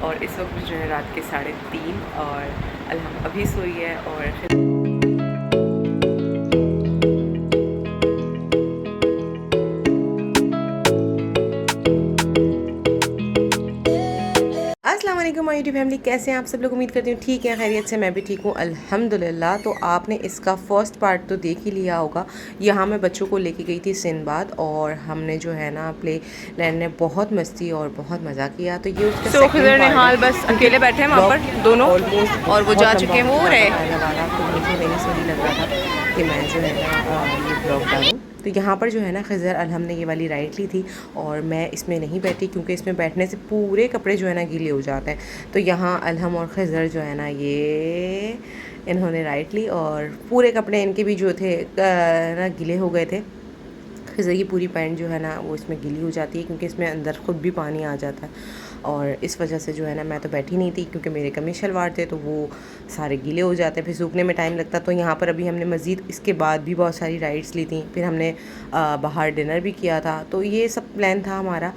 और इस वक्त जो है रात के 3:30 और अल्हम अभी सोई है। और अस्सलाम वालेकुम माय यूट्यूब फैमिली, कैसे हैं आप सब लोग। उम्मीद करती हूँ ठीक है, खैरियत से। मैं भी ठीक हूँ अल्हम्दुलिल्लाह। तो आपने इसका फ़र्स्ट पार्ट तो देख ही लिया होगा। यहाँ मैं बच्चों को लेके गई थी सिंदबाद और हमने जो है ना प्ले लैंड में बहुत मस्ती और बहुत मज़ा किया। तो ये उसका सेकंड पार्ट हाल है बस क्योंकि अकेले बैठे हैं वहाँ ब्लॉग पर दोनों, ऑलमोस्ट और वो जा बहुत चुके लंबा हैं, वो हो रहे। जाता आने वाला, तो मुझे नहीं सही लग रहा था कि मैं जो है ना ये ब्लॉग डालूँ। तो यहाँ पर जो है ना खज़र अल्हम ने ये वाली राइड ली थी और मैं इसमें नहीं बैठी क्योंकि इसमें बैठने से पूरे कपड़े जो है ना गीले हो जाते हैं। तो यहाँ अल्हम और खज़र जो है ना ये इन्होंने राइड ली और पूरे कपड़े इनके भी जो थे ना गीले हो गए थे। खज़र की पूरी पैंट जो है ना वो इसमें गीली हो जाती है क्योंकि इसमें अंदर ख़ुद भी पानी आ जाता है। और इस वजह से जो है ना मैं तो बैठी नहीं थी क्योंकि मेरे कमीज शलवार थे तो वो सारे गीले हो जाते, फिर सूखने में टाइम लगता। तो यहाँ पर अभी हमने मज़ीद इसके बाद भी बहुत सारी राइड्स ली थी, फिर हमने बाहर डिनर भी किया था। तो ये सब प्लान था हमारा।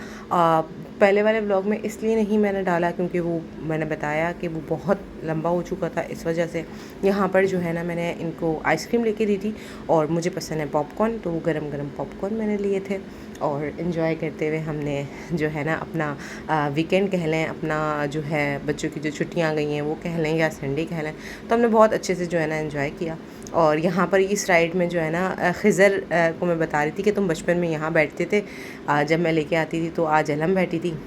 पहले वाले व्लॉग में इसलिए नहीं मैंने डाला क्योंकि वो मैंने बताया कि वो बहुत लंबा हो चुका था, इस वजह से। यहाँ पर जो है ना मैंने इनको आइसक्रीम लेके दी थी और मुझे पसंद है पॉपकॉर्न, तो वो गरम गरम पॉपकॉर्न मैंने लिए थे और इन्जॉय करते हुए हमने जो है ना अपना वीकेंड कह लें, अपना जो है बच्चों की जो छुट्टियाँ गई हैं वो कह लें या संडे कह लें, तो हमने बहुत अच्छे से जो है ना एंजॉय किया। और यहाँ पर इस राइड में जो है ना खिज़र को मैं बता रही थी कि तुम बचपन में यहाँ बैठते थे, जब मैं लेके आती थी तो आज अलहम बैठी थी।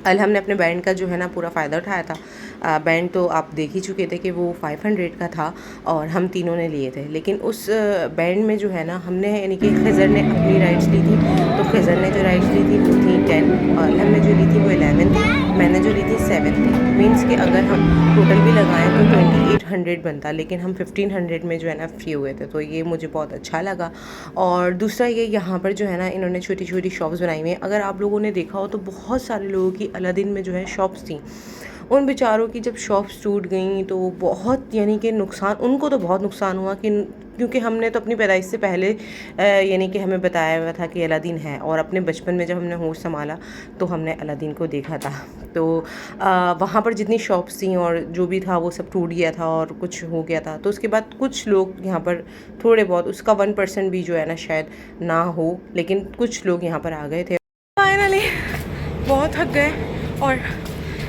अलहम ने अपने बैंड का जो है ना पूरा फ़ायदा उठाया था। बैंड तो आप देख ही चुके थे कि वो 500 का था और हम तीनों ने लिए थे। लेकिन उस बैंड में जो है ना हमने यानी कि खिज़र ने अपनी राइड्स ली थी, तो खिज़र ने जो राइड्स ली थी वो थी 10 और अलहम ने जो ली थी वो 11 थी, मैंने जो ली थी 7 थी। मीन्स कि अगर हम टोटल भी लगाएं तो 2800 बनता, लेकिन हम 1500 में जो है ना फ्री हुए थे, तो ये मुझे बहुत अच्छा लगा। और दूसरा ये यहाँ पर जो है ना इन्होंने छोटी छोटी शॉप्स बनाई हुई हैं। अगर आप लोगों ने देखा हो तो बहुत सारे लोगों की अलादीन में जो है शॉप्स थी, उन बेचारों की जब शॉप्स टूट गई तो बहुत यानी कि नुकसान, उनको तो बहुत नुकसान हुआ कि क्योंकि हमने तो अपनी पैदाइश से पहले यानी कि हमें बताया हुआ था कि अलादीन है, और अपने बचपन में जब हमने होश संभाला तो हमने अलादीन को देखा था। तो वहाँ पर जितनी शॉप्स थी और जो भी था वो सब टूट गया था और कुछ हो गया था। तो उसके बाद कुछ लोग यहाँ पर थोड़े बहुत, उसका 1% भी जो है ना शायद ना हो, लेकिन कुछ लोग यहाँ पर आ गए थे। फाइनली बहुत थक गए और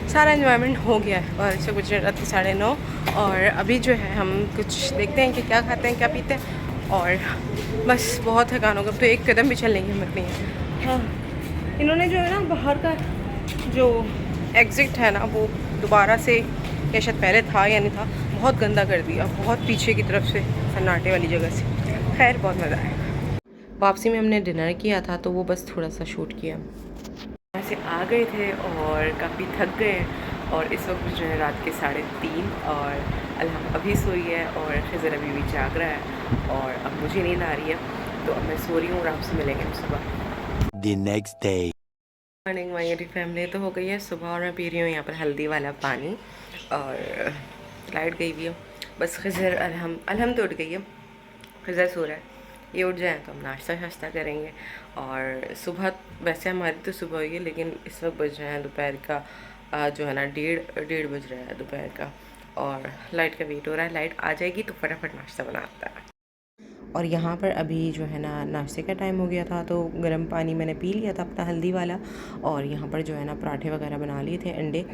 सारा इन्जॉयमेंट हो गया है और इसे गुजरे रात के 9:30 और अभी जो है हम कुछ देखते हैं कि क्या खाते हैं क्या पीते हैं, और बस बहुत थकान होगा, तो एक कदम भी चलने की हिम्मत नहीं है। हाँ, इन्होंने जो है ना बाहर का जो एग्ज़िट है ना वो दोबारा से, या शायद पहले था या नहीं था, बहुत गंदा कर दिया, बहुत पीछे की तरफ से सन्नाटे वाली जगह से। खैर बहुत मज़ा आया। वापसी में हमने डिनर किया था तो वो बस थोड़ा सा शूट किया। ऐसे आ गए थे और काफ़ी थक गए और इस वक्त जो है रात के 3:30 और अल्हम अभी सोई है और खिज़र अभी भी जाग रहा है और अब मुझे नींद आ रही है, तो अब मैं सो रही हूँ और आपसे मिलेंगे सुबह। The next day. Morning my YouTube family, तो हो गई है सुबह और मैं पी रही हूँ यहाँ पर हल्दी वाला पानी और लाइट गई हुई है। बस खिज़र अल्हम तो उठ गई है, खिज़र सो रहा है। ये उठ जाए तो हम नाश्ता शाश्ता करेंगे और सुबह, वैसे हमारी तो सुबह हुई है लेकिन इस वक्त बज रहे हैं दोपहर का जो है ना 1:30 बज रहा है दोपहर का, और लाइट का वेट हो रहा है। लाइट आ जाएगी तो फटाफट नाश्ता बनाता है। और यहाँ पर अभी जो है ना नाश्ते का टाइम हो गया था, तो गर्म पानी मैंने पी लिया था अपना हल्दी वाला, और यहाँ पर जो है ना पराठे वगैरह बना लिए थे अंडे।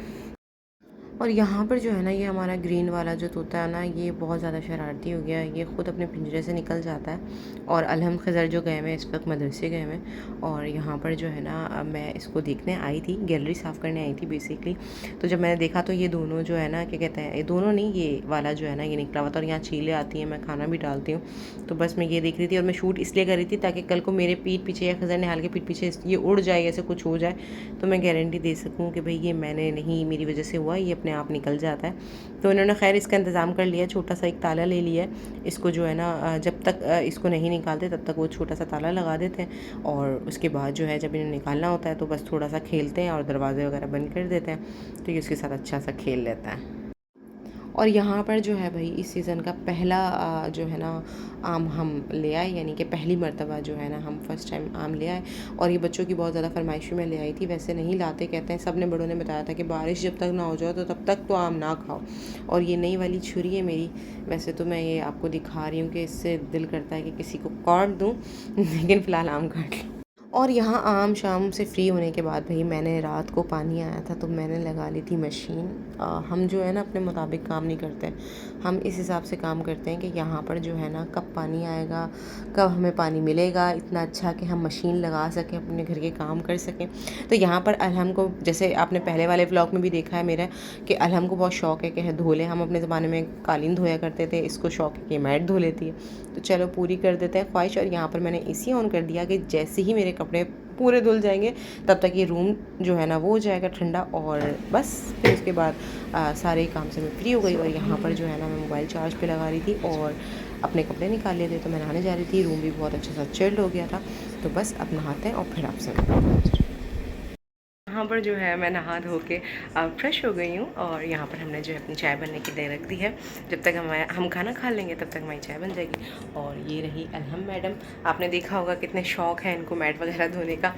और यहाँ पर जो है ना ये हमारा ग्रीन वाला जो तोता है ना, ये बहुत ज़्यादा शरारती हो गया है, ये ख़ुद अपने पिंजरे से निकल जाता है। और अलहम खज़र जो गए हुए इस वक्त मदरसे गए हुए, और यहाँ पर जो है ना मैं इसको देखने आई थी, गैलरी साफ़ करने आई थी बेसिकली। तो जब मैंने देखा तो ये दोनों जो है ना, क्या कहते हैं, ये दोनों नहीं, ये वाला जो है ना ये निकला हुआ था, और यहाँ चीलें आती हैं, मैं खाना भी डालती हूँ। तो बस मैं ये देख रही थी और मैं शूट इसलिए कर रही थी ताकि कल को मेरे पीठ पीछे या खज़र निहाल के पीठ पीछे ये उड़ जाए, ऐसे कुछ हो जाए तो मैं गारंटी दे सकूँ कि भाई ये मैंने नहीं, मेरी वजह से हुआ, ये अपने आप निकल जाता है। तो इन्होंने खैर इसका इंतज़ाम कर लिया, छोटा सा एक ताला ले लिया है। इसको जो है ना जब तक इसको नहीं निकालते तब तक वो छोटा सा ताला लगा देते हैं, और उसके बाद जो है जब इन्हें निकालना होता है तो बस थोड़ा सा खेलते हैं और दरवाजे वगैरह बंद कर देते हैं, तो ये उसके साथ अच्छा सा खेल लेता है। और यहाँ पर जो है भाई इस सीज़न का पहला जो है ना आम हम ले आए, यानी कि पहली मर्तबा जो है ना हम फर्स्ट टाइम आम ले आए। और ये बच्चों की बहुत ज़्यादा फरमाइश में ले आई थी, वैसे नहीं लाते, कहते हैं सब ने बड़ों ने बताया था कि बारिश जब तक ना हो जाए तो तब तक तो आम ना खाओ। और ये नई वाली छुरी है मेरी, वैसे तो मैं ये आपको दिखा रही हूँ कि इससे दिल करता है कि किसी को काट दूँ लेकिन फ़िलहाल आम काट लूँ। और यहाँ आम शाम से फ्री होने के बाद भाई मैंने रात को पानी आया था तो मैंने लगा ली थी मशीन। हम जो है ना अपने मुताबिक काम नहीं करते, हम इस हिसाब से काम करते हैं कि यहाँ पर जो है ना कब पानी आएगा, कब हमें पानी मिलेगा इतना अच्छा कि हम मशीन लगा सकें, अपने घर के काम कर सकें। तो यहाँ पर अलहम को, जैसे आपने पहले वाले व्लॉग में भी देखा है मेरा, कि अलहम को बहुत शौक़ है कि धो लें। हम अपने ज़माने में कालीन धोया करते थे, इसको शौक़ है कि मैट धो लेती है। तो चलो पूरी कर देते हैं ख्वाहिश। और यहाँ पर मैंने एसी ऑन कर दिया कि जैसे ही मेरे कपड़े पूरे धुल जाएंगे तब तक ये रूम जो है ना वो हो जाएगा ठंडा, और बस फिर उसके बाद सारे काम से मैं फ्री हो गई। और यहाँ पर जो है ना मैं मोबाइल चार्ज पे लगा रही थी और अपने कपड़े निकाल लिए थे, तो मैं नहाने जा रही थी। रूम भी बहुत अच्छा सा चिल्ड हो गया था, तो बस अब नहाते हैं और फिर आपसे यहाँ पर जो है मैं नहा धो के फ्रेश हो गई हूँ। और यहाँ पर हमने जो है अपनी चाय बनने की दे रख दी है, जब तक हम खाना खा लेंगे तब तक हमारी चाय बन जाएगी। और ये रही अलहम मैडम, आपने देखा होगा कितने शौक़ है इनको मैट वगैरह धोने का।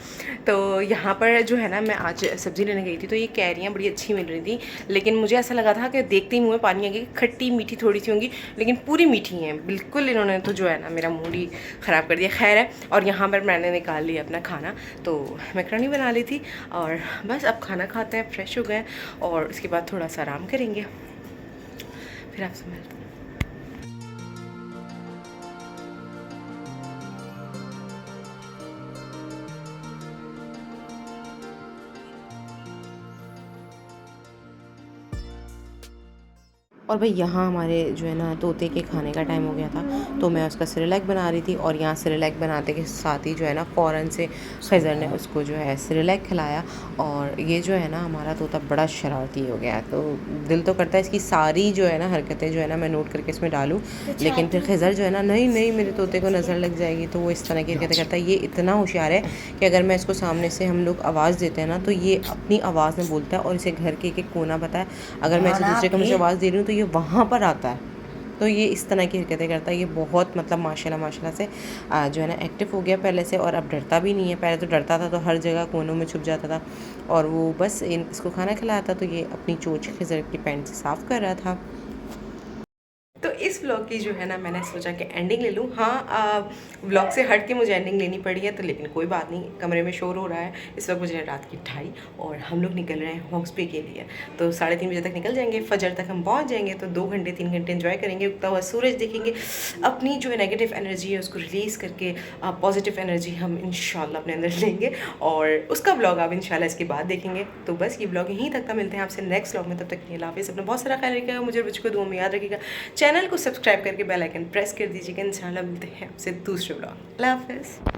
तो यहाँ पर जो है ना मैं आज सब्ज़ी लेने गई थी, तो ये कैरियाँ बड़ी अच्छी मिल रही थी, लेकिन मुझे ऐसा लगा था कि देखते ही मुँह में पानी आ गया, खट्टी मीठी थोड़ी सी होंगी, लेकिन पूरी मीठी हैं बिल्कुल। इन्होंने तो जो है ना मेरा मूड ही ख़राब कर दिया। खैर है। और यहाँ पर मैंने निकाल लिया अपना खाना, तो मैकरोनी बना ली थी और बस अब खाना खाते हैं, फ्रेश हो गए और उसके बाद थोड़ा सा आराम करेंगे, फिर आपसे मिलते हैं। और भाई यहाँ हमारे जो है ना तोते के खाने का टाइम हो गया था, तो मैं उसका सिरेलैक बना रही थी। और यहाँ सिरेलैक बनाते के साथ ही जो है ना फ़ौरन से खज़र ने उसको जो है सिरेलैक खिलाया। और ये जो है ना हमारा तोता बड़ा शरारती हो गया है, तो दिल तो करता है इसकी सारी जो है ना हरकतें जो है ना मैं नोट करके इसमें डालूँ, लेकिन फिर खज़र जो है ना नहीं नहीं मेरे तोते को नज़र लग जाएगी, तो वो इस तरह की हरकतें करता है। ये इतना होशियार है कि अगर मैं इसको सामने से हम लोग आवाज़ देते हैं ना तो ये अपनी आवाज़ में बोलता है, और इसे घर के एक कोना पता है। अगर मैं इसे दूसरे कमरे से आवाज़ दे रही हूँ तो ये वहाँ पर आता है, तो ये इस तरह की हरकतें करता है। ये बहुत मतलब माशाल्लाह से जो है ना एक्टिव हो गया पहले से, और अब डरता भी नहीं है। पहले तो डरता था, तो हर जगह कोनों में छुप जाता था, और वो बस इसको खाना खिलाया था तो ये अपनी चोंच खिज़र की पैंट से साफ़ कर रहा था। तो इस व्लॉग की जो है ना मैंने सोचा कि एंडिंग ले लूँ। हाँ, व्लॉग से हट के मुझे एंडिंग लेनी पड़ी है, तो लेकिन कोई बात नहीं, कमरे में शोर हो रहा है इस वक्त, मुझे रात की 2:30 और हम लोग निकल रहे हैं हॉस्पे के लिए। तो 3:30 बजे तक निकल जाएंगे, फजर तक हम पहुँच जाएंगे, तो 2 घंटे 3 घंटे इन्जॉय करेंगे, उगता हुआ सूरज देखेंगे, अपनी जो नेगेटिव एनर्जी है उसको रिलीज़ करके पॉजिटिव एनर्जी हम इंशाल्लाह अपने अंदर लेंगे, और उसका व्लॉग आप इंशाल्लाह इसके बाद देखेंगे। तो बस ये व्लॉग यहीं तक था, मिलते हैं आपसे नेक्स्ट व्लॉग में, तब तक के लिए हाफिज़, अपना बहुत सारा ख्याल रखिएगा, मुझे बच्चों को दुआ में याद रखिएगा, चैनल को सब्सक्राइब करके बेल आइकन प्रेस कर दीजिएगा। इंशाल्लाह मिलते हैं आपसे दूसरे व्लॉग। अल्लाह हाफ़िज़।